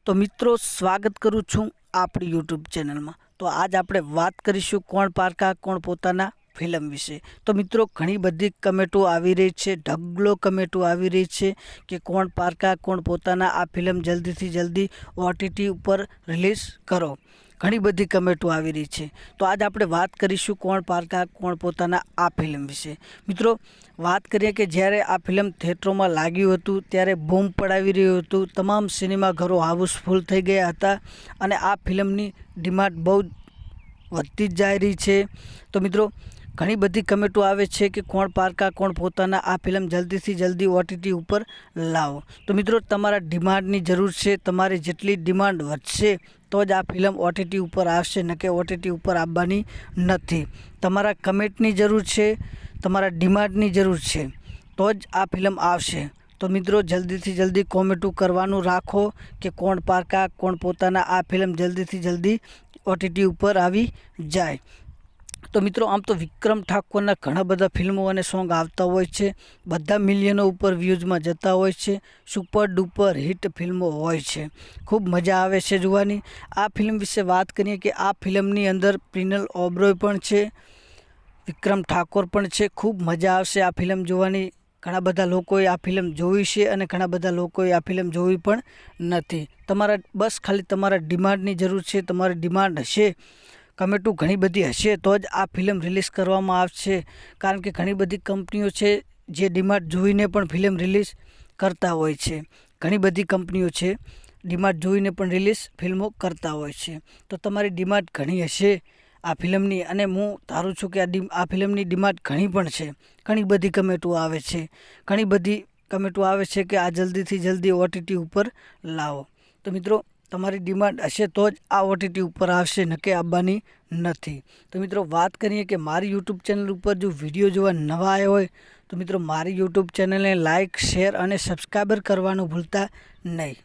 तो मित्रों स्वागत करूँ छूँ आपणी यूट्यूब चैनल में। तो आज આપણે વાત કરીશું કોણ પારકા કોણ પોતાના ફિલ્મ વિશે। તો મિત્રો ઘણી બધી કમેન્ટો આવી રહી છે, ઢગલો કમેન્ટો આવી રહી છે કે કોણ પારકા કોણ પોતાના આ ફિલ્મ જલ્દીથી જલ્દી ઓટીટી ઉપર રિલીઝ કરો। ઘણી બધી કમેન્ટો આવી રહી છે। તો આજ આપણે વાત કરીશું કોણ પારકા કોણ પોતાના આ ફિલ્મ વિશે। મિત્રો વાત કરીએ કે જ્યારે આ ફિલ્મ થિયેટરોમાં લાગ્યું હતું ત્યારે બૂમ પડાવી રહ્યું હતું, તમામ સિનેમાઘરો હાઉસફુલ થઈ ગયા હતા અને આ ફિલ્મની ડિમાન્ડ બહુ વધતી જ જઈ રહી છે। તો મિત્રો ઘણી બધી કમેન્ટો આવે છે કે કોણ પારકા કોણ પોતાના આ ફિલ્મ જલ્દીથી જલ્દી ઓટીટી ઉપર લાવો। તો મિત્રો તમારા ડિમાન્ડની જરૂર છે, તમારી જેટલી ડિમાન્ડ વધશે તો જ આ ફિલ્મ ઓટીટી ઉપર આવશે, ન કે ઓટીટી ઉપર આવવાની નથી। તમારા કમેન્ટની જરૂર છે, તમારા ડિમાન્ડની જરૂર છે તો જ આ ફિલ્મ આવશે। તો મિત્રો જલ્દીથી જલ્દી કોમેન્ટો કરવાનું રાખો કે કોણ પારકા કોણ પોતાના આ ફિલ્મ જલ્દીથી જલ્દી ઓટીટી ઉપર આવી જાય। तो मित्रों आम तो विक्रम ठाकुरना घણા બધા ફિલ્મો અને સોંગ આવતા હોય છે, બધા મિલિયનો ઉપર વ્યૂઝમાં જતા હોય છે, સુપર ડુપર હિટ ફિલ્મો હોય છે, ખૂબ મજા આવે છે જોવાની। આ ફિલ્મ વિશે વાત કરીએ કે આ ફિલ્મની અંદર પ્રિનલ ઓબરોય પણ છે, વિક્રમ ઠાકોર પણ છે, ખૂબ મજા આવશે આ ફિલ્મ જોવાની। ઘણા બધા લોકોએ આ ફિલ્મ જોઈ છે અને ઘણા બધા લોકોએ આ ફિલ્મ જોઈ પણ નથી। તમારા બસ ખાલી તમારા ડિમાન્ડની જરૂર છે, તમારી ડિમાન્ડ હશે, કમેન્ટો ઘણી બધી હશે તો જ આ ફિલ્મ રિલીઝ કરવામાં આવશે। કારણ કે ઘણી બધી કંપનીઓ છે જે ડિમાન્ડ જોઈને પણ ફિલ્મ રિલીઝ કરતા હોય છે, ઘણી બધી કંપનીઓ છે ડિમાન્ડ જોઈને પણ રિલીઝ ફિલ્મો કરતા હોય છે। તો તમારી ડિમાન્ડ ઘણી હશે આ ફિલ્મની અને હું ધારું છું કે આ ફિલ્મની ડિમાન્ડ ઘણી પણ છે। ઘણી બધી કમેન્ટો આવે છે, ઘણી બધી કમેન્ટો આવે છે કે આ જલ્દીથી જલ્દી ઓટીટી ઉપર લાવો। તો મિત્રો તમારી ડિમાન્ડ હશે તો જ આ ઓટીટી ઉપર આવશે, ન કે આવવાની નથી। તો મિત્રો વાત કરીએ કે મારી યુટ્યુબ ચેનલ ઉપર જો વિડીયો જોવા નવા આવ્યા હોય તો મિત્રો મારી યુટ્યુબ ચેનલને લાઇક શેર અને સબસ્ક્રાઈબર કરવાનું ભૂલતા નહીં।